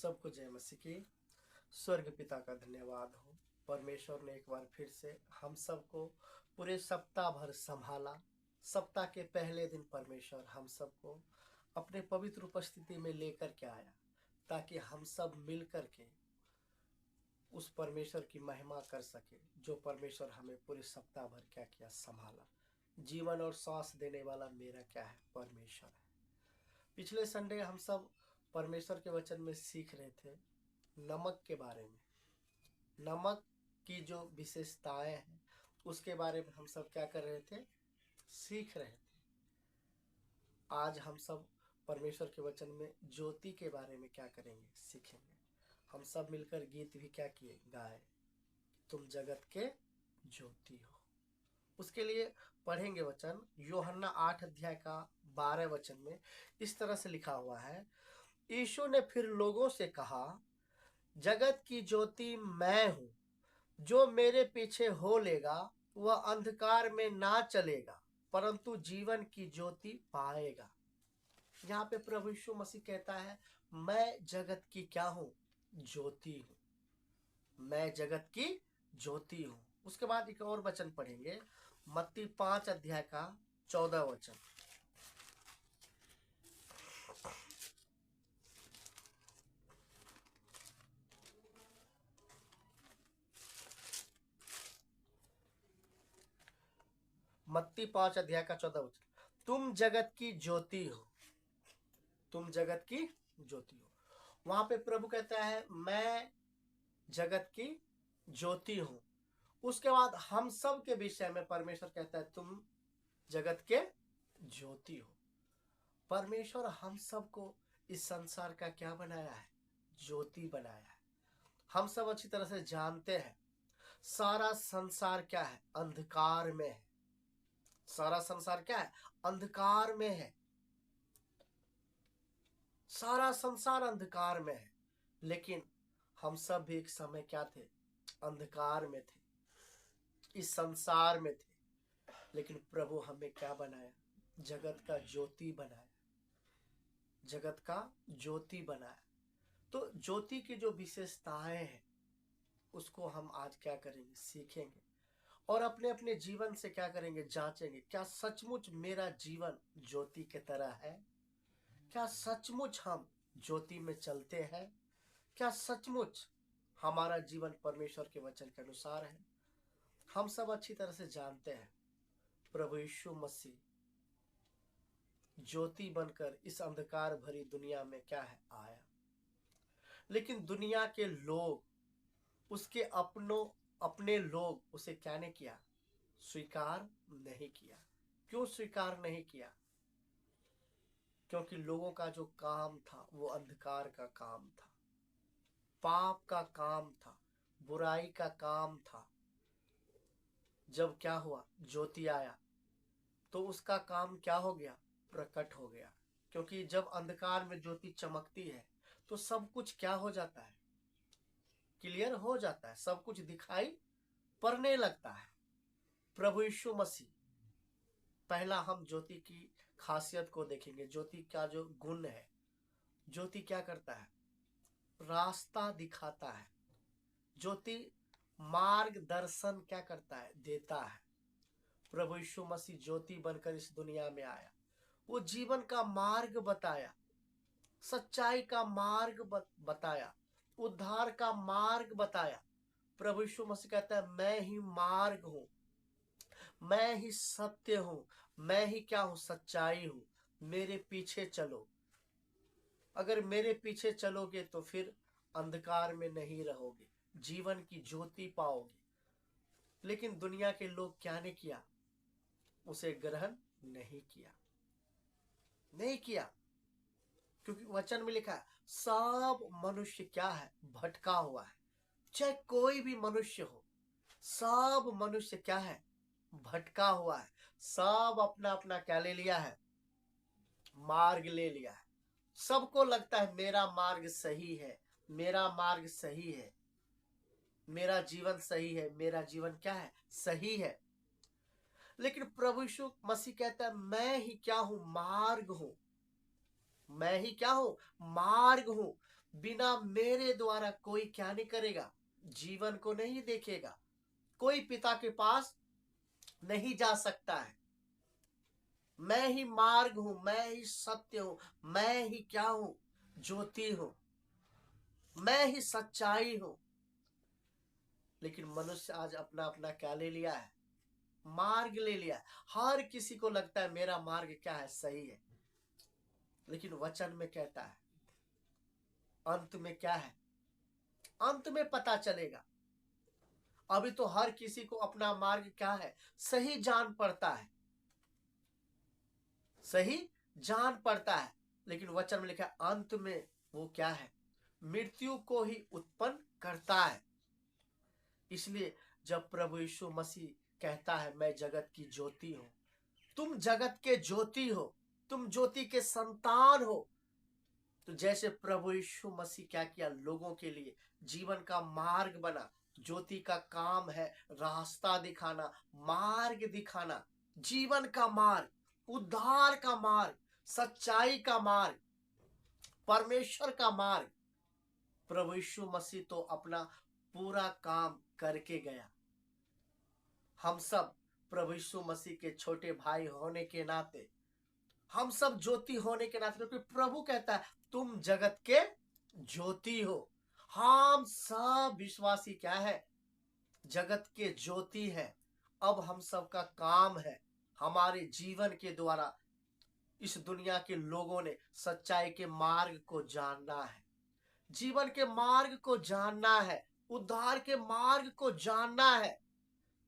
सबको जय मसीह की। स्वर्ग पिता का धन्यवाद हो, परमेश्वर ने एक बार फिर से हम सबको पूरे सप्ताह भर संभाला। सप्ताह के पहले दिन परमेश्वर हम सबको अपने पवित्र उपस्थिति में लेकर के आया, ताकि हम सब मिल कर के उस परमेश्वर की महिमा कर सके, जो परमेश्वर हमें पूरे सप्ताह भर क्या किया, संभाला। जीवन और सांस देने वाला मेरा क्या है, परमेश्वर है। पिछले संडे हम सब परमेश्वर के वचन में सीख रहे थे नमक के बारे में। नमक की जो विशेषताएं हैं उसके बारे में हम सब क्या कर रहे थे, सीख रहे थे। आज हम सब परमेश्वर के वचन में ज्योति के बारे में क्या करेंगे, सीखेंगे। हम सब मिलकर गीत भी क्या किए, गाए, तुम जगत के ज्योति हो। उसके लिए पढ़ेंगे वचन यूहन्ना 8 अध्याय का 12 वचन में इस तरह से लिखा हुआ है। यीशु ने फिर लोगों से कहा, जगत की ज्योति मैं हूं। जो मेरे पीछे हो लेगा वह अंधकार में ना चलेगा, परंतु जीवन की ज्योति पाएगा। यहाँ पे प्रभु यीशु मसीह कहता है, मैं जगत की क्या हूं, ज्योति हूं। मैं जगत की ज्योति हूं। उसके बाद एक और वचन पढ़ेंगे, मत्ती 5 अध्याय का 14 वचन। मत्ती 5 अध्याय का 14 वचन, तुम जगत की ज्योति हो। तुम जगत की ज्योति हो। वहां पे प्रभु कहता है, मैं जगत की ज्योति हूं। उसके बाद हम सब के विषय में परमेश्वर कहता है, तुम जगत के ज्योति हो। परमेश्वर हम सबको इस संसार का क्या बनाया है, ज्योति बनाया है। हम सब अच्छी तरह से जानते हैं सारा संसार क्या है, अंधकार में है। सारा संसार क्या है, अंधकार में है। सारा संसार अंधकार में है। लेकिन हम सब भी एक समय क्या थे, अंधकार में थे, इस संसार में थे। लेकिन प्रभु हमें क्या बनाया, जगत का ज्योति बनाया। जगत का ज्योति बनाया। तो ज्योति की जो विशेषताएं हैं उसको हम आज क्या करेंगे, सीखेंगे। और अपने अपने जीवन से क्या करेंगे, जांचेंगे, क्या सचमुच मेरा जीवन ज्योति की तरह है? क्या सचमुच हम ज्योति में चलते हैं? क्या सचमुच हमारा जीवन परमेश्वर के वचन के अनुसार है? हम सब अच्छी तरह से जानते हैं प्रभु यीशु मसीह ज्योति बनकर इस अंधकार भरी दुनिया में क्या है, आया। लेकिन दुनिया के लोग, उसके अपने लोग उसे क्या नहीं किया, स्वीकार नहीं किया। क्यों स्वीकार नहीं किया? क्योंकि लोगों का जो काम था वो अंधकार का काम था, पाप का काम था, बुराई का काम था। जब क्या हुआ, ज्योति आया तो उसका काम क्या हो गया, प्रकट हो गया। क्योंकि जब अंधकार में ज्योति चमकती है तो सब कुछ क्या हो जाता है, क्लियर हो जाता है, सब कुछ दिखाई पड़ने लगता है। प्रभु यीशु मसीह, पहला हम ज्योति की खासियत को देखेंगे। ज्योति का जो गुण है, ज्योति क्या करता है, रास्ता दिखाता है। ज्योति मार्गदर्शन क्या करता है, देता है। प्रभु यीशु मसीह ज्योति बनकर इस दुनिया में आया। वो जीवन का मार्ग बताया, सच्चाई का मार्ग बताया, उद्धार का मार्ग बताया। प्रभु यीशु मसीह कहता है, मैं ही मार्ग हूं, मैं ही सत्य हूं, मैं ही क्या हूं, सच्चाई हूं। मेरे पीछे चलो। अगर मेरे पीछे चलोगे तो फिर अंधकार में नहीं रहोगे, जीवन की ज्योति पाओगे। लेकिन दुनिया के लोग क्या ने किया, उसे ग्रहण नहीं किया, नहीं किया। क्योंकि वचन में लिखा है, सब मनुष्य क्या है, भटका हुआ है। चाहे कोई भी मनुष्य हो, सब मनुष्य क्या है, भटका हुआ है। सब अपना अपना क्या ले लिया है, मार्ग ले लिया है। सबको लगता है मेरा मार्ग सही है, मेरा मार्ग सही है, मेरा जीवन सही है, मेरा जीवन क्या है, सही है। लेकिन प्रभु यीशु मसीह कहता है, मैं ही क्या हूं, मार्ग हूं। मैं ही क्या हूं, मार्ग हूं। बिना मेरे द्वारा कोई क्या नहीं करेगा, जीवन को नहीं देखेगा, कोई पिता के पास नहीं जा सकता है। मैं ही मार्ग हूं, मैं ही सत्य हूं, मैं ही क्या हूं, ज्योति हूं, मैं ही सच्चाई हूं। लेकिन मनुष्य आज अपना अपना क्या ले लिया है, मार्ग ले लिया है। हर किसी को लगता है मेरा मार्ग क्या है, सही है। लेकिन वचन में कहता है अंत में क्या है, अंत में पता चलेगा। अभी तो हर किसी को अपना मार्ग क्या है, सही जान पड़ता है, सही जान पड़ता है। लेकिन वचन में लिखा है अंत में वो क्या है, मृत्यु को ही उत्पन्न करता है। इसलिए जब प्रभु यीशु मसीह कहता है मैं जगत की ज्योति हूं, तुम जगत के ज्योति हो, तुम ज्योति के संतान हो, तो जैसे प्रभु यीशु मसीह क्या किया, लोगों के लिए जीवन का मार्ग बना। ज्योति का काम है रास्ता दिखाना, मार्ग दिखाना, जीवन का मार्ग, उद्धार का मार्ग, सच्चाई का मार्ग, परमेश्वर का मार्ग। प्रभु यीशु मसीह तो अपना पूरा काम करके गया। हम सब प्रभु यीशु मसीह के छोटे भाई होने के नाते, हम सब ज्योति होने के नाते, क्योंकि प्रभु कहता है तुम जगत के ज्योति हो। हम सब विश्वासी क्या है, जगत के ज्योति है। अब हम सब का काम है हमारे जीवन के द्वारा इस दुनिया के लोगों ने सच्चाई के मार्ग को जानना है, जीवन के मार्ग को जानना है, उद्धार के मार्ग को जानना है।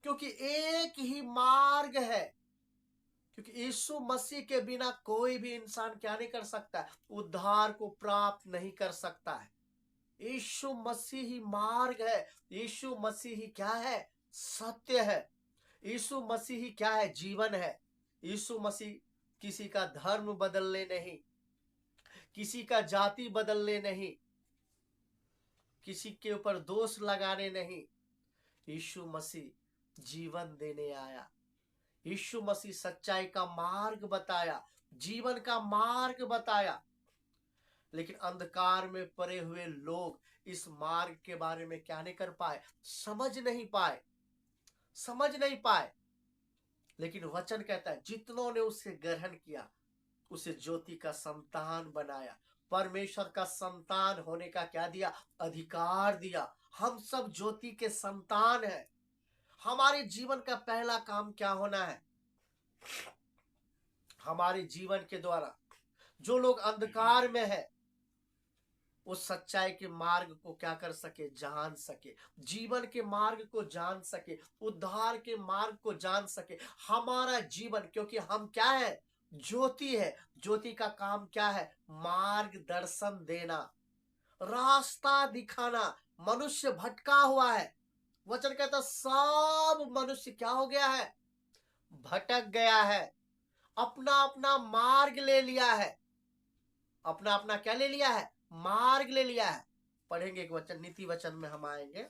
क्योंकि एक ही मार्ग है, क्योंकि यीशु मसीह के बिना कोई भी इंसान क्या नहीं कर सकता, उद्धार को प्राप्त नहीं कर सकता है। यीशु मसीह ही मार्ग है, यीशु मसीह ही क्या है, सत्य है। यीशु मसीह ही क्या है, जीवन है। यीशु मसीह किसी का धर्म बदलने नहीं, किसी का जाति बदलने नहीं, किसी के ऊपर दोष लगाने नहीं। यीशु मसीह जीवन देने आया। यीशु मसीह सच्चाई का मार्ग बताया, जीवन का मार्ग बताया। लेकिन अंधकार में पड़े हुए लोग इस मार्ग के बारे में क्या नहीं कर पाए, समझ नहीं पाए, समझ नहीं पाए। लेकिन वचन कहता है जितनों ने उसे ग्रहण किया, उसे ज्योति का संतान बनाया, परमेश्वर का संतान होने का क्या दिया, अधिकार दिया। हम सब ज्योति के संतान हैं। हमारे जीवन का पहला काम क्या होना है, हमारे जीवन के द्वारा जो लोग अंधकार में है उस सच्चाई के मार्ग को क्या कर सके, जान सके, जीवन के मार्ग को जान सके, उद्धार के मार्ग को जान सके। हमारा जीवन, क्योंकि हम क्या है, ज्योति है। ज्योति का काम क्या है, मार्गदर्शन देना, रास्ता दिखाना। मनुष्य भटका हुआ है। वचन कहता सब मनुष्य क्या हो गया है, भटक गया है, अपना अपना मार्ग ले लिया है, अपना अपना क्या ले लिया है, मार्ग ले लिया है। पढ़ेंगे एक वचन, नीति वचन में हम आएंगे।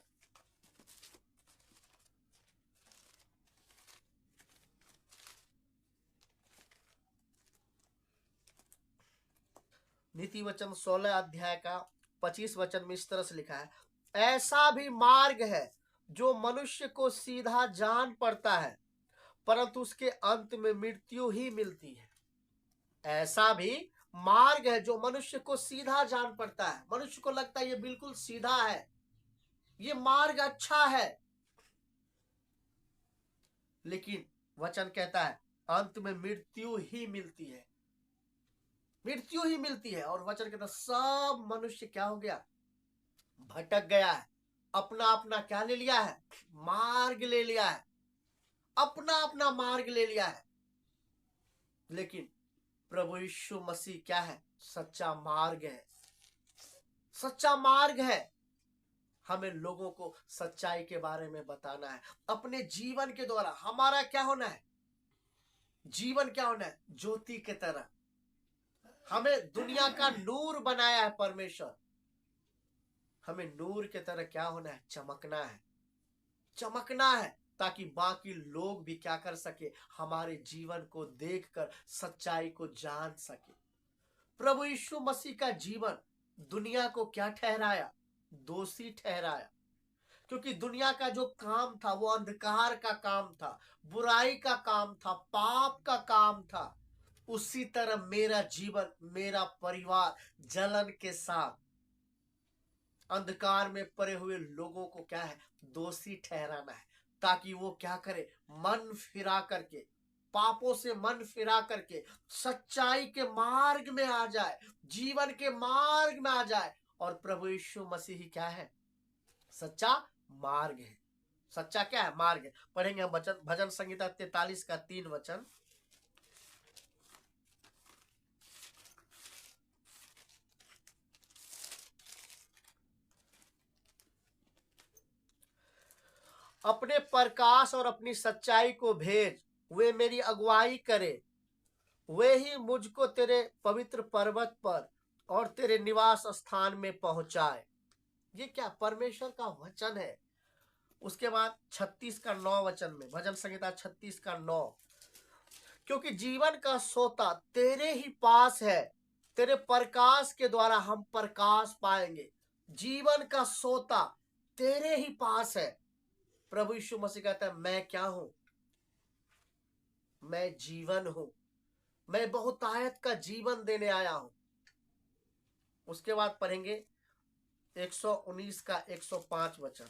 नीति वचन 16 अध्याय का 25 वचन में इस तरह से लिखा है, ऐसा भी मार्ग है जो मनुष्य को सीधा जान पड़ता है, परंतु उसके अंत में मृत्यु ही मिलती है। ऐसा भी मार्ग है जो मनुष्य को सीधा जान पड़ता है, मनुष्य को लगता है ये बिल्कुल सीधा है, ये मार्ग अच्छा है। लेकिन वचन कहता है अंत में मृत्यु ही मिलती है, मृत्यु ही मिलती है। और वचन कहता है सब मनुष्य क्या हो गया, भटक गया है, अपना अपना क्या ले लिया है, मार्ग ले लिया है, अपना अपना मार्ग ले लिया है। लेकिन प्रभु यीशु मसीह क्या है, सच्चा मार्ग है, सच्चा मार्ग है। हमें लोगों को सच्चाई के बारे में बताना है, अपने जीवन के द्वारा। हमारा क्या होना है, जीवन क्या होना है, ज्योति की तरह। हमें दुनिया का नूर बनाया है परमेश्वर, हमें नूर की तरह क्या होना है, चमकना है, चमकना है, ताकि बाकी लोग भी क्या कर सके, हमारे जीवन को देखकर सच्चाई को जान सके। प्रभु यीशु मसीह का जीवन दुनिया को क्या ठहराया? दोषी ठहराया। क्योंकि दुनिया का जो काम था वो अंधकार का काम था, बुराई का काम था, पाप का काम था। उसी तरह मेरा जीवन, मेरा परिवार जलन के साथ अंधकार में पड़े हुए लोगों को क्या है? दोषी ठहराना है, ताकि वो क्या करे? मन फिरा करके, पापों से मन फिरा करके सच्चाई के मार्ग में आ जाए, जीवन के मार्ग में आ जाए। और प्रभु यीशु मसीह ही क्या है? सच्चा मार्ग है। सच्चा क्या है? मार्ग है। पढ़ेंगे हम भजन संहिता 43 का 3 वचन। अपने प्रकाश और अपनी सच्चाई को भेज, वे मेरी अगुवाई करे। वे ही मुझको तेरे पवित्र पर्वत पर और तेरे निवास स्थान में पहुंचाए। ये क्या? परमेश्वर का वचन है। उसके बाद 36 का 9 वचन में, भजन संहिता 36 का 9, क्योंकि जीवन का सोता तेरे ही पास है, तेरे प्रकाश के द्वारा हम प्रकाश पाएंगे। जीवन का सोता तेरे ही पास है। प्रभु यीशु मसीह कहता है, मैं क्या हूं? मैं जीवन हूं। मैं बहुतायत का जीवन देने आया हूं। उसके बाद पढ़ेंगे 119 का 105 वचन।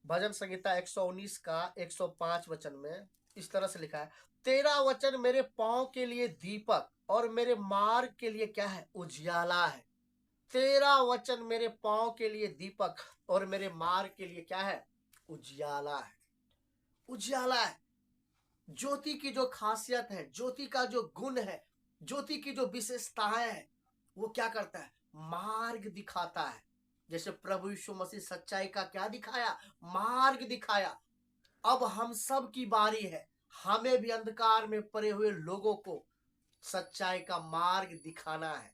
भजन संहिता 119 का 105 वचन में इस तरह से लिखा है, तेरा वचन मेरे पांव के लिए दीपक और मेरे मार्ग के लिए क्या है? उजियाला है। तेरा वचन मेरे पांव के लिए दीपक और मेरे मार्ग के लिए क्या है? उजियाला है। उजियाला है। ज्योति की जो खासियत है, ज्योति का जो गुण है, ज्योति की जो विशेषताएं है, वो क्या करता है? मार्ग दिखाता है। जैसे प्रभु यीशु मसीह सच्चाई का क्या दिखाया? मार्ग दिखाया। अब हम सब की बारी है, हमें भी अंधकार में पड़े हुए लोगों को सच्चाई का मार्ग दिखाना है,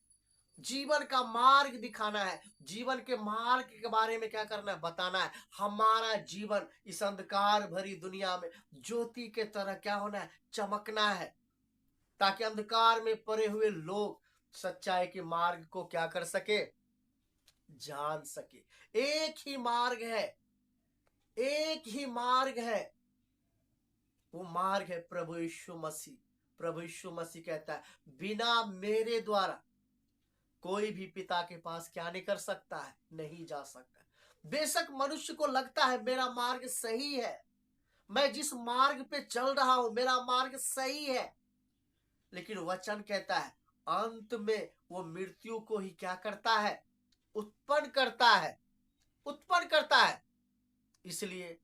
जीवन का मार्ग दिखाना है। जीवन के मार्ग के बारे में क्या करना है? बताना है। हमारा जीवन इस अंधकार भरी दुनिया में ज्योति के तरह क्या होना है? चमकना है, ताकि अंधकार में पड़े हुए लोग सच्चाई के मार्ग को क्या कर सके? जान सके। एक ही मार्ग है, एक ही मार्ग है। वो मार्ग है प्रभु यीशु मसीह। प्रभु यीशु मसीह कहता है, बिना मेरे द्वारा कोई भी पिता के पास क्या नहीं कर सकता है? नहीं जा सकता। बेशक मनुष्य को लगता है मेरा मार्ग सही है, मैं जिस मार्ग पे चल रहा हूं मेरा मार्ग सही है, लेकिन वचन कहता है अंत में वो मृत्यु को ही क्या करता है? उत्पन्न करता है। उत्पन्न करता है। इसलिए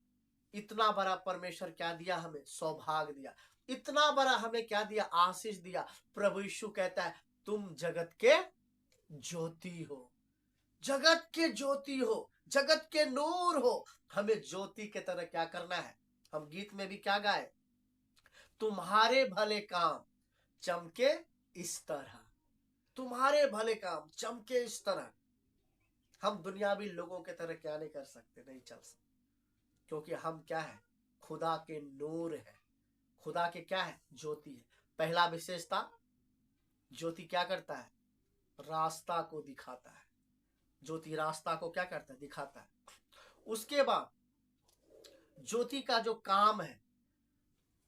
इतना बड़ा परमेश्वर क्या दिया हमें? सौभाग्य दिया। इतना बड़ा हमें क्या दिया? आशीष दिया। प्रभु यीशु कहता है, तुम जगत के ज्योति हो, जगत के ज्योति हो, जगत के नूर हो। हमें ज्योति के तरह क्या करना है? हम गीत में भी क्या गाए? तुम्हारे भले काम चमके इस तरह, तुम्हारे भले काम चमके इस तरह। हम दुनियावी लोगों के तरह क्या नहीं कर सकते? नहीं चल सकते। क्योंकि हम क्या है? खुदा के नूर है, खुदा के क्या है? ज्योति है। पहला विशेषता, ज्योति क्या करता है? रास्ता को दिखाता है। ज्योति रास्ता को क्या करता है? दिखाता है। उसके बाद ज्योति का जो काम है,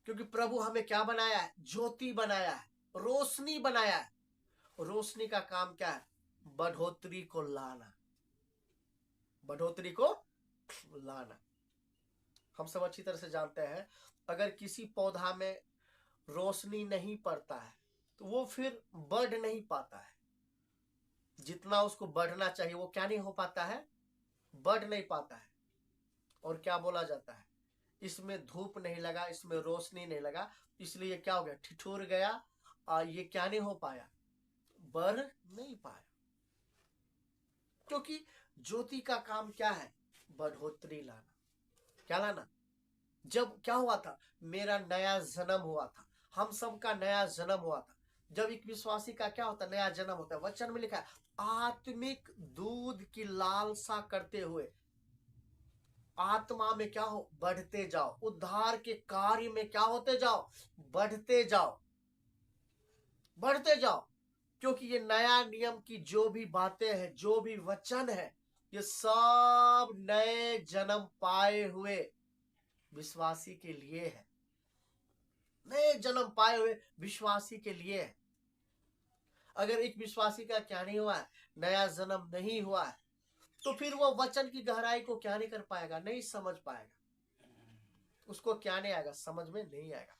क्योंकि प्रभु हमें क्या बनाया है? ज्योति बनाया है, रोशनी बनाया है। रोशनी का काम क्या है? बढ़ोतरी को लाना, बढ़ोतरी को लाना। हम सब अच्छी तरह से जानते हैं, अगर किसी पौधा में रोशनी नहीं पड़ता है तो वो फिर बढ़ नहीं पाता है। जितना उसको बढ़ना चाहिए वो क्या नहीं हो पाता है? बढ़ नहीं पाता है। और क्या बोला जाता है? इसमें धूप नहीं लगा, इसमें रोशनी नहीं लगा, इसलिए क्या हो गया? ठिठुर गया, ये क्या नहीं हो पाया? बढ़ नहीं पाया। क्योंकि ज्योति का काम क्या है? बढ़ोतरी लाना। क्या लाना? जब क्या हुआ था? मेरा नया जन्म हुआ था, हम सबका नया जन्म हुआ था। जब एक विश्वासी का क्या होता है? नया जन्म होता है। वचन में लिखा है, आत्मिक दूध की लालसा करते हुए, आत्मा में क्या हो, बढ़ते जाओ। उद्धार के कार्य में क्या होते जाओ, बढ़ते जाओ, बढ़ते जाओ। क्योंकि ये नया नियम की जो भी बातें हैं, जो भी वचन है, ये सब नए जन्म पाए हुए विश्वासी के लिए है। नए जन्म पाए हुए विश्वासी के लिए है। अगर एक विश्वासी का क्या नहीं हुआ है, नया जन्म नहीं हुआ है, तो फिर वो वचन की गहराई को क्या नहीं कर पाएगा, नहीं समझ पाएगा। उसको क्या नहीं आएगा, समझ में नहीं आएगा।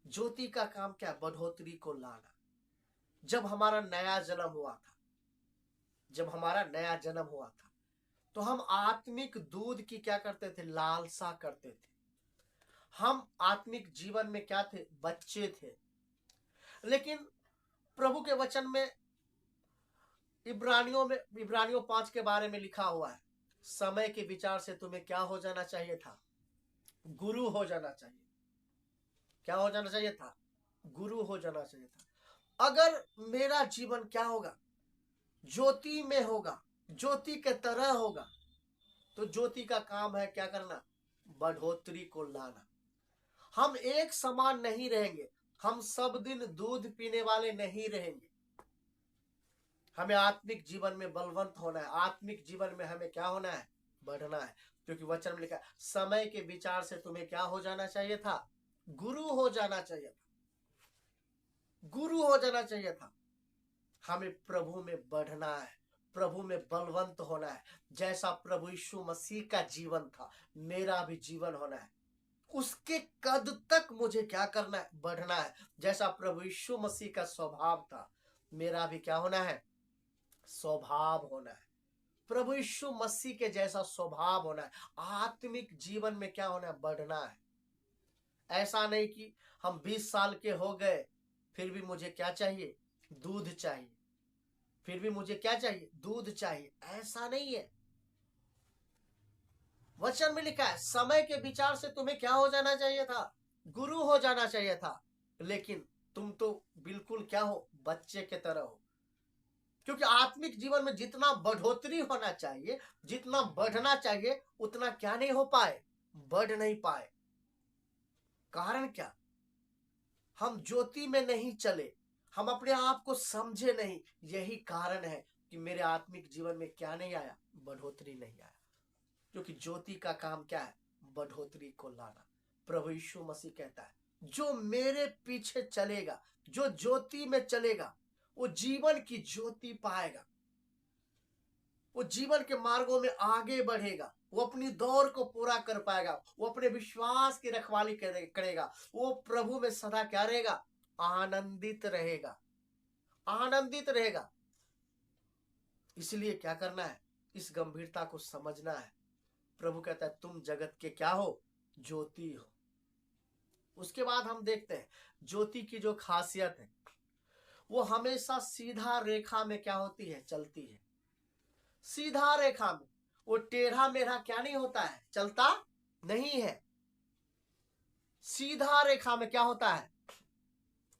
ज्योति का काम क्या है, बढ़ोतरी को लाना। जब हमारा नया जन्म हुआ था, जब हमारा नया जन्म हुआ था, तो हम आत्मिक दूध की क्या करते थे, लालसा करते थे। हम आत्मिक जीवन में क्या थे, बच्चे थे। लेकिन प्रभु के वचन में इब्रानियों 5 के बारे में लिखा हुआ है, समय के विचार से तुम्हें क्या हो जाना चाहिए था, गुरु हो जाना चाहिए। क्या हो जाना चाहिए था, गुरु हो जाना चाहिए था। अगर मेरा जीवन क्या होगा, ज्योति में होगा, ज्योति के तरह होगा, तो ज्योति का काम है क्या करना, बढ़ोतरी को लाना। हम एक समान नहीं रहेंगे, हम सब दिन दूध पीने वाले नहीं रहेंगे। हमें आत्मिक जीवन में बलवंत होना है। आत्मिक जीवन में हमें क्या होना है, बढ़ना है। क्योंकि वचन में लिखा है, समय के विचार से तुम्हें क्या हो जाना चाहिए था, गुरु हो जाना चाहिए था, गुरु हो जाना चाहिए था। हमें प्रभु में बढ़ना है, प्रभु में बलवंत होना है। जैसा प्रभु यीशु मसीह का जीवन था, मेरा भी जीवन होना है। उसके कद तक मुझे क्या करना है, बढ़ना है। जैसा प्रभु यीशु मसीह का स्वभाव था, मेरा भी क्या होना है, स्वभाव होना है। प्रभु यीशु मसीह के जैसा स्वभाव होना है। आत्मिक जीवन में क्या होना है, बढ़ना है। ऐसा नहीं कि हम 20 साल के हो गए, फिर भी मुझे क्या चाहिए, दूध चाहिए, फिर भी मुझे क्या चाहिए, दूध चाहिए। ऐसा नहीं है। वचन में लिखा है, समय के विचार से तुम्हें क्या हो जाना चाहिए था, गुरु हो जाना चाहिए था। लेकिन तुम तो बिल्कुल क्या हो, बच्चे के तरह हो। क्योंकि आत्मिक जीवन में जितना बढ़ोतरी होना चाहिए, जितना बढ़ना चाहिए, उतना क्या नहीं हो पाए, बढ़ नहीं पाए। कारण क्या, हम ज्योति में नहीं चले, हम अपने आप को समझे नहीं। यही कारण है कि मेरे आत्मिक जीवन में क्या नहीं आया, बढ़ोतरी नहीं आया। क्योंकि ज्योति का काम क्या है, बढ़ोतरी को लाना। प्रभु यीशु मसीह कहता है, जो मेरे पीछे चलेगा, जो ज्योति में चलेगा, वो जीवन की ज्योति पाएगा। वो जीवन के मार्गों में आगे बढ़ेगा, वो अपनी दौड़ को पूरा कर पाएगा, वो अपने विश्वास की रखवाली करेगा। वो प्रभु में सदा क्या रहेगा, आनंदित रहेगा, आनंदित रहेगा। इसलिए क्या करना है, इस गंभीरता को समझना है। प्रभु कहता है, तुम जगत के क्या हो, ज्योति हो। उसके बाद हम देखते हैं ज्योति की जो खासियत है, वो हमेशा सीधा रेखा में क्या होती है, चलती है। सीधा रेखा में, वो टेढ़ा मेढ़ा क्या नहीं होता है, चलता नहीं है। सीधा रेखा में क्या होता है,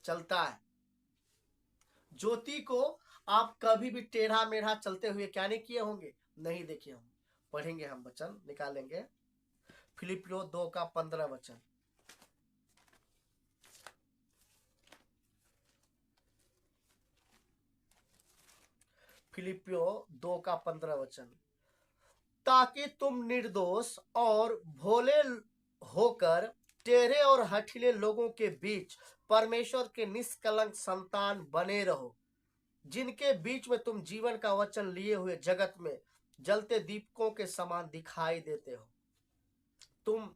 चलता है। ज्योति को आप कभी भी टेढ़ा मेढ़ा चलते हुए क्या नहीं किए होंगे, नहीं देखे होंगे। पढ़ेंगे, हम वचन निकालेंगे, फिलिपियों 2 का 15 वचन। फिलिपियों 2 का 15 वचन, ताकि तुम निर्दोष और भोले होकर टेढ़े और हठीले लोगों के बीच परमेश्वर के निष्कलंक संतान बने रहो, जिनके बीच में तुम जीवन का वचन लिए हुए जगत में जलते दीपकों के समान दिखाई देते हो। तुम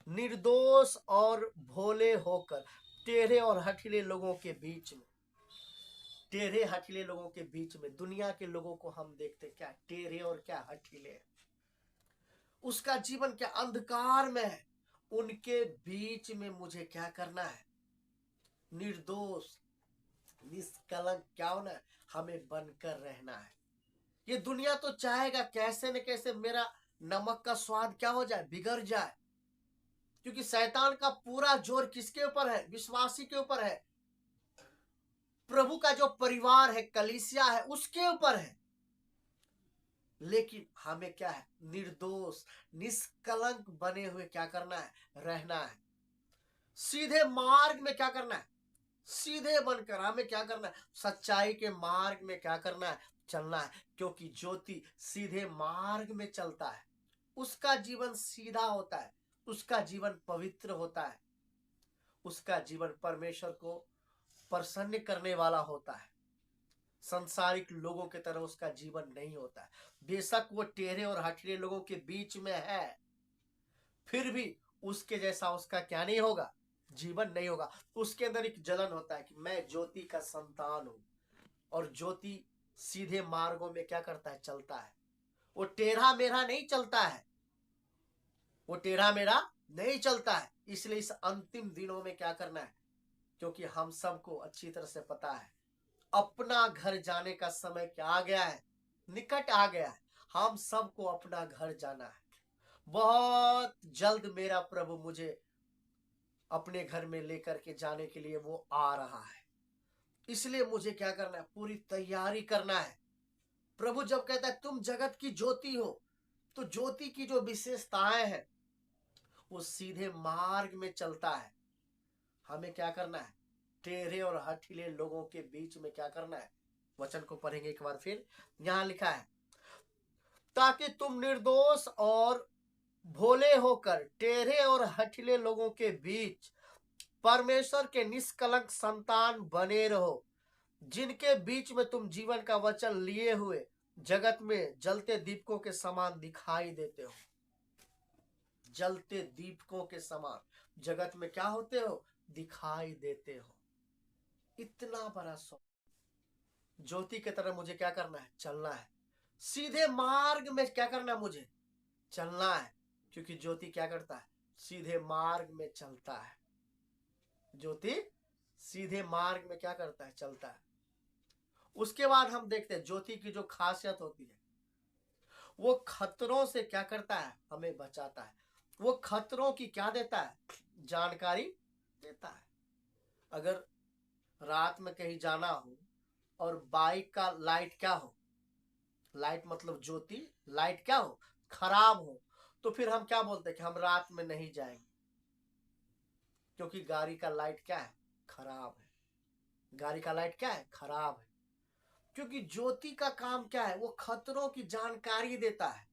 निर्दोष और भोले होकर टेढ़े और हठीले लोगों के बीच में, टेढ़े हठीले लोगों के बीच में, दुनिया के लोगों को हम देखते क्या, टेढ़े और क्या हठीले, उसका जीवन क्या अंधकार में है। उनके बीच में मुझे क्या करना है, निर्दोष निष्कलंक क्या होना है, हमें बनकर रहना है। ये दुनिया तो चाहेगा कैसे न कैसे मेरा नमक का स्वाद क्या हो जाए, बिगड़ जाए। क्योंकि शैतान का पूरा जोर किसके ऊपर है, विश्वासी के ऊपर है। प्रभु का जो परिवार है, कलीसिया है, उसके ऊपर है। लेकिन हमें क्या है, निर्दोष निष्कलंक बने हुए क्या करना है, रहना है। सीधे मार्ग में क्या करना है, सीधे बनकर हमें क्या करना है, सच्चाई के मार्ग में क्या करना है, चलना है। क्योंकि ज्योति सीधे मार्ग में चलता है, उसका जीवन सीधा होता है, उसका जीवन पवित्र होता है, उसका जीवन परमेश्वर को प्रसन्न करने वाला होता है। संसारिक लोगों की तरह उसका जीवन नहीं होता है। बेशक वो टेढ़े और हठीले लोगों के बीच में है, फिर भी उसके जैसा उसका क्या नहीं होगा, जीवन नहीं होगा। उसके अंदर एक जलन होता है कि मैं ज्योति का संतान हूं, और ज्योति सीधे मार्गों में क्या करता है, चलता है। वो टेढ़ा मेढ़ा नहीं चलता है, वो टेढ़ा मेढ़ा नहीं चलता है। इसलिए इस अंतिम दिनों में क्या करना है, क्योंकि हम सबको अच्छी तरह से पता है अपना घर जाने का समय क्या आ गया है, निकट आ गया है। हम सबको अपना घर जाना है। बहुत जल्द मेरा प्रभु मुझे अपने घर में लेकर के जाने के लिए वो आ रहा है। इसलिए मुझे क्या करना है, पूरी तैयारी करना है। प्रभु जब कहता है तुम जगत की ज्योति हो, तो ज्योति की जो विशेषताएं हैं वो सीधे मार्ग में चलता है। हमें क्या करना है, टेढ़े और हठीले लोगों के बीच में क्या करना है। वचन को पढ़ेंगे एक बार फिर। यहां लिखा है, ताकि तुम निर्दोष और भोले होकर टेढ़े और हठीले लोगों के बीच परमेश्वर के निष्कलंक संतान बने रहो, जिनके बीच में तुम जीवन का वचन लिए हुए जगत में जलते दीपकों के समान दिखाई देते हो। जलते दीपकों के समान जगत में क्या होते हो, दिखाई देते हो। इतना बड़ा सौ ज्योति की तरह मुझे क्या करना है, चलना है। सीधे मार्ग में क्या करना है, मुझे चलना है। क्योंकि ज्योति क्या करता है, सीधे मार्ग में चलता है। ज्योति सीधे मार्ग में क्या करता है, चलता है। उसके बाद हम देखते हैं ज्योति की जो खासियत होती है, वो खतरों से क्या करता है, हमें बचाता है। वो खतरों की क्या देता है, जानकारी देता है। अगर रात में कहीं जाना हो और बाइक का लाइट क्या हो, लाइट मतलब ज्योति, लाइट क्या हो, खराब हो, तो फिर हम क्या बोलते हैं कि हम रात में नहीं जाएंगे, क्योंकि गाड़ी का लाइट क्या है, खराब है। गाड़ी का लाइट क्या है, खराब है। क्योंकि ज्योति का काम क्या है, वो खतरों की जानकारी देता है।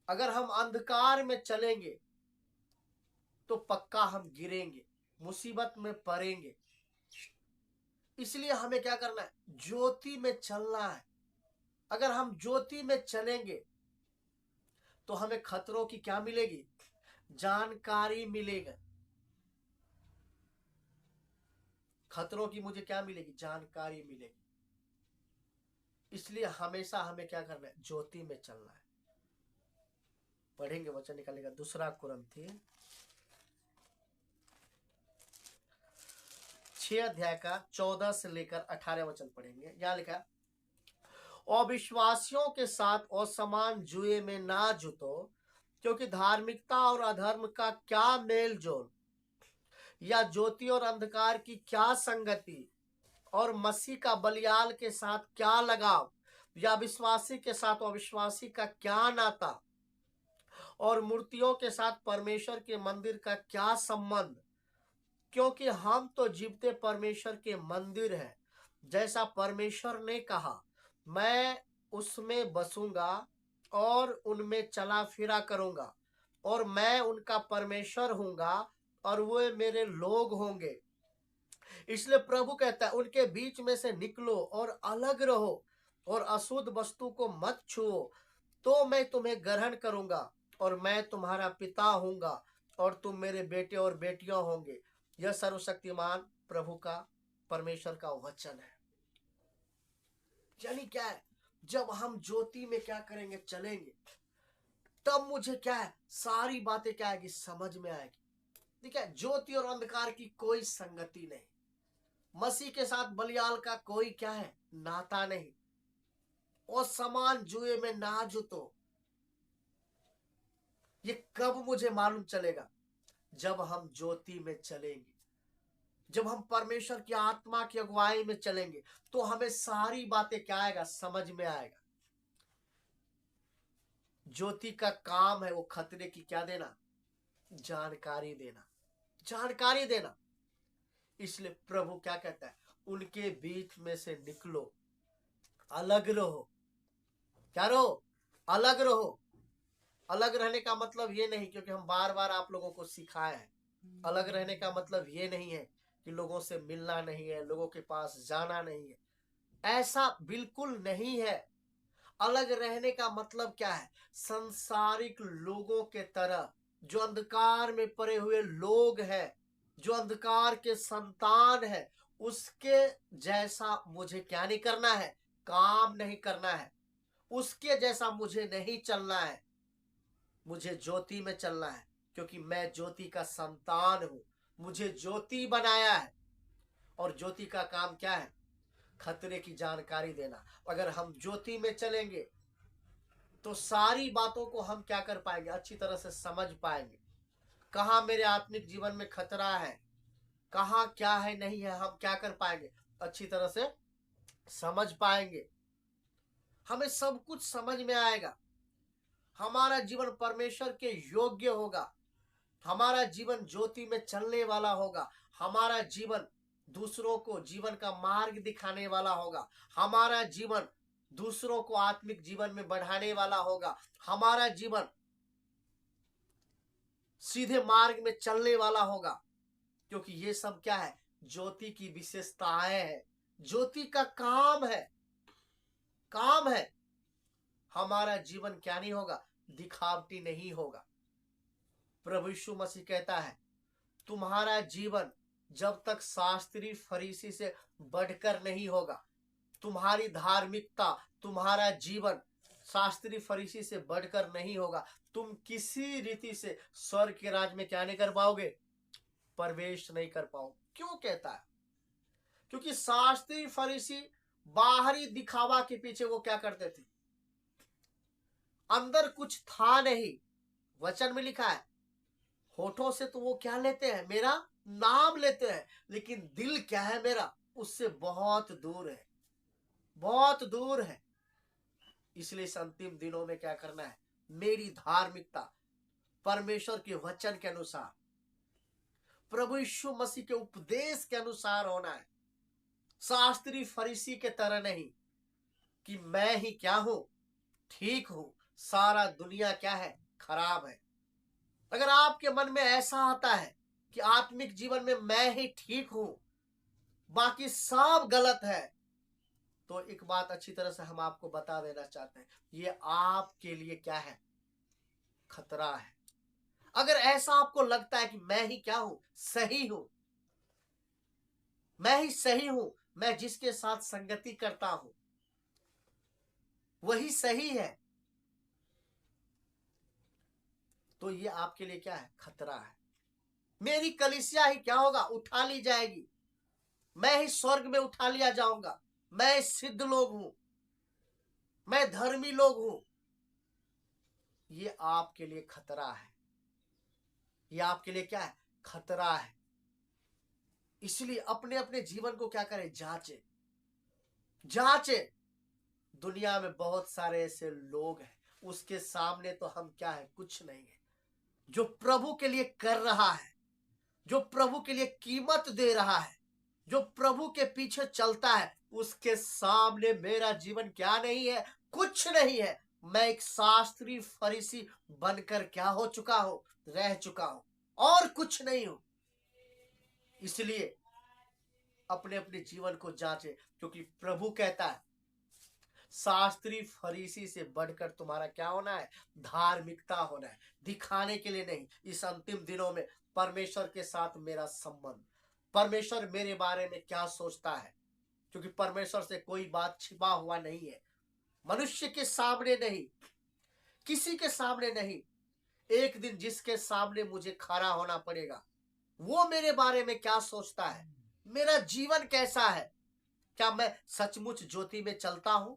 अगर हम अंधकार में चलेंगे तो पक्का हम गिरेंगे, मुसीबत में पड़ेंगे। इसलिए हमें क्या करना है, ज्योति में चलना है। अगर हम ज्योति में चलेंगे तो हमें खतरों की क्या मिलेगी, जानकारी मिलेगी। खतरों की मुझे क्या मिलेगी, जानकारी मिलेगी। इसलिए हमेशा हमें क्या करना है, ज्योति में चलना है। पढ़ेंगे, वचन निकालेगा, दूसरा कुरिन्थी 6 अध्याय का 14 से लेकर 18 वचन पढ़ेंगे। यहां लिखा है, अविश्वासियों के साथ असमान जुए में ना जुटो, क्योंकि धार्मिकता और अधर्म का क्या मेल जोल, या ज्योति और अंधकार की क्या संगति, और मसीह का बलियाल के साथ क्या लगाव, या विश्वासी के साथ अविश्वासी का क्या नाता, और मूर्तियों के साथ परमेश्वर के मंदिर का क्या संबंध। क्योंकि हम तो जीवते परमेश्वर के मंदिर हैं, जैसा परमेश्वर ने कहा, मैं उसमें बसूंगा और उनमें चला फिरा करूंगा, और मैं उनका परमेश्वर हूंगा और वे मेरे लोग होंगे। इसलिए प्रभु कहता है, उनके बीच में से निकलो और अलग रहो, और अशुद्ध वस्तु को मत छुओ, तो मैं तुम्हें ग्रहण करूंगा, और मैं तुम्हारा पिता हूंगा, और तुम मेरे बेटे और बेटियां होंगे। यह सर्वशक्तिमान प्रभु का, परमेश्वर का वचन है। यानी क्या है, जब हम ज्योति में क्या करेंगे, चलेंगे, तब मुझे क्या है, सारी बातें क्या आएगी, समझ में आएगी। ठीक है, ज्योति और अंधकार की कोई संगति नहीं, मसीह के साथ बलियाल का कोई क्या है, नाता नहीं, और समान जुए में ना जुटो। ये कब मुझे मालूम चलेगा, जब हम ज्योति में चलेंगे, जब हम परमेश्वर की आत्मा की अगुवाई में चलेंगे, तो हमें सारी बातें क्या आएगा, समझ में आएगा। ज्योति का काम है वो खतरे की क्या देना, जानकारी देना, जानकारी देना। इसलिए प्रभु क्या कहता है, उनके बीच में से निकलो, अलग रहो। क्या रहो, अलग रहो। अलग रहने का मतलब ये नहीं, क्योंकि हम बार बार आप लोगों को सिखाए हैं, अलग रहने का मतलब ये नहीं है कि लोगों से मिलना नहीं है, लोगों के पास जाना नहीं है, ऐसा बिल्कुल नहीं है। अलग रहने का मतलब क्या है, संसारिक लोगों के तरह, जो अंधकार में पड़े हुए लोग हैं, जो अंधकार के संतान है, उसके जैसा मुझे क्या नहीं करना है, काम नहीं करना है, उसके जैसा मुझे नहीं चलना है, मुझे ज्योति में चलना है, क्योंकि मैं ज्योति का संतान हूं, मुझे ज्योति बनाया है। और ज्योति का काम क्या है, खतरे की जानकारी देना। अगर हम ज्योति में चलेंगे तो सारी बातों को हम क्या कर पाएंगे, अच्छी तरह से समझ पाएंगे। कहाँ मेरे आत्मिक जीवन में खतरा है, कहाँ क्या है नहीं है, हम क्या कर पाएंगे, अच्छी तरह से समझ पाएंगे। हमें सब कुछ समझ में आएगा, हमारा जीवन परमेश्वर के योग्य होगा, हमारा जीवन ज्योति में चलने वाला होगा, हमारा जीवन दूसरों को जीवन का मार्ग दिखाने वाला होगा, हमारा जीवन दूसरों को आत्मिक जीवन में बढ़ाने वाला होगा, हमारा जीवन सीधे मार्ग में चलने वाला होगा। क्योंकि ये सब क्या है, ज्योति की विशेषताएं है, ज्योति का काम है, काम है। हमारा जीवन क्या नहीं होगा, दिखावटी नहीं होगा। प्रभु यीशु मसीह कहता है, तुम्हारा जीवन जब तक शास्त्री फरीसी से बढ़कर नहीं होगा, तुम्हारी धार्मिकता, तुम्हारा जीवन शास्त्री फरीसी से बढ़कर नहीं होगा, तुम किसी रीति से स्वर्ग के राज में क्या नहीं कर पाओगे, प्रवेश नहीं कर पाओगे। क्यों कहता है, क्योंकि शास्त्री फरीसी बाहरी दिखावा के पीछे वो क्या करते थे, अंदर कुछ था नहीं। वचन में लिखा है, होठों से तो वो क्या लेते हैं, मेरा नाम लेते हैं, लेकिन दिल क्या है मेरा, उससे बहुत दूर है, बहुत दूर है। इसलिए इस अंतिम दिनों में क्या करना है, मेरी धार्मिकता परमेश्वर के वचन के अनुसार, प्रभु यीशु मसीह के उपदेश के अनुसार होना है। शास्त्री फरीसी के तरह नहीं कि मैं ही क्या हूं, ठीक हूं, सारा दुनिया क्या है, खराब है। अगर आपके मन में ऐसा आता है कि आत्मिक जीवन में मैं ही ठीक हूं, बाकी सब गलत है, तो एक बात अच्छी तरह से हम आपको बता देना चाहते हैं, ये आपके लिए क्या है, खतरा है। अगर ऐसा आपको लगता है कि मैं ही क्या हूं, सही हूं, मैं ही सही हूं, मैं जिसके साथ संगति करता हूं वही सही है, तो ये आपके लिए क्या है, खतरा है। मेरी कलीसिया ही क्या होगा, उठा ली जाएगी, मैं ही स्वर्ग में उठा लिया जाऊंगा, मैं सिद्ध लोग हूं, मैं धर्मी लोग हूं, ये आपके लिए खतरा है, ये आपके लिए क्या है, खतरा है। इसलिए अपने अपने जीवन को क्या करें, जांचे, जांचे। दुनिया में बहुत सारे ऐसे लोग हैं, उसके सामने तो हम क्या है, कुछ नहीं है। जो प्रभु के लिए कर रहा है, जो प्रभु के लिए कीमत दे रहा है, जो प्रभु के पीछे चलता है, उसके सामने मेरा जीवन क्या नहीं है, कुछ नहीं है। मैं एक शास्त्री फरीसी बनकर क्या हो चुका हूं, रह चुका हूं, और कुछ नहीं हूं। इसलिए अपने अपने जीवन को जांचे, क्योंकि प्रभु कहता है, शास्त्री फरीसी से बढ़कर तुम्हारा क्या होना है, धार्मिकता होना है, दिखाने के लिए नहीं। इस अंतिम दिनों में परमेश्वर के साथ मेरा संबंध, परमेश्वर मेरे बारे में क्या सोचता है, क्योंकि परमेश्वर से कोई बात छिपा हुआ नहीं है, मनुष्य के सामने नहीं, किसी के सामने नहीं। एक दिन जिसके सामने मुझे खड़ा होना पड़ेगा, वो मेरे बारे में क्या सोचता है, मेरा जीवन कैसा है, क्या मैं सचमुच ज्योति में चलता हूं,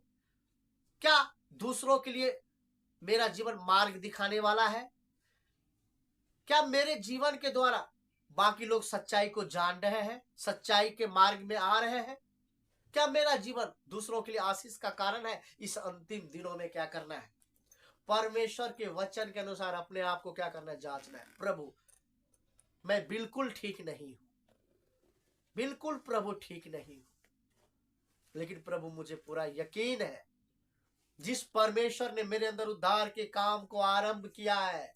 क्या दूसरों के लिए मेरा जीवन मार्ग दिखाने वाला है, क्या मेरे जीवन के द्वारा बाकी लोग सच्चाई को जान रहे हैं, सच्चाई के मार्ग में आ रहे हैं, क्या मेरा जीवन दूसरों के लिए आशीष का कारण है। इस अंतिम दिनों में क्या करना है, परमेश्वर के वचन के अनुसार अपने आप को क्या करना है, जांचना है। प्रभु मैं बिल्कुल ठीक नहीं हूं, बिल्कुल प्रभु ठीक नहीं हूं, लेकिन प्रभु मुझे पूरा यकीन है जिस परमेश्वर ने मेरे अंदर उद्धार के काम को आरंभ किया है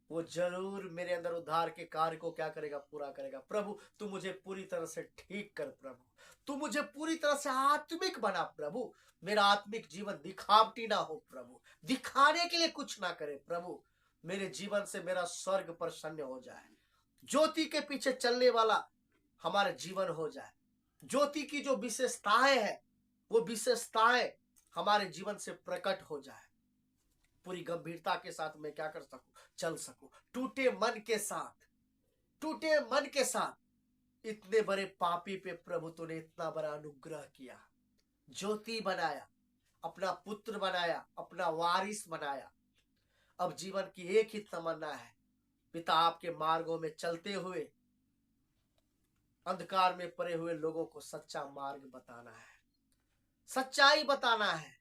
वो जरूर मेरे अंदर उद्धार के कार्य को क्या करेगा, पूरा करेगा। प्रभु तू मुझे पूरी तरह से ठीक कर, प्रभु तू मुझे पूरी तरह से आत्मिक बना, प्रभु मेरा आत्मिक जीवन दिखावटी ना हो, प्रभु दिखाने के लिए कुछ ना करे, प्रभु मेरे जीवन से मेरा स्वर्ग प्रसन्न हो जाए, ज्योति के पीछे चलने वाला हमारा जीवन हो जाए, ज्योति की जो विशेषताएं है वो विशेषताएं हमारे जीवन से प्रकट हो जाए, पूरी गंभीरता के साथ मैं क्या कर सकूं, चल सकूं, टूटे मन के साथ, टूटे मन के साथ। इतने बड़े पापी पे प्रभु तूने इतना बड़ा अनुग्रह किया, ज्योति बनाया, अपना पुत्र बनाया, अपना वारिस बनाया। अब जीवन की एक ही तमन्ना है, पिता आपके मार्गों में चलते हुए अंधकार में पड़े हुए लोगों को सच्चा मार्ग बताना है, सच्चाई बताना है,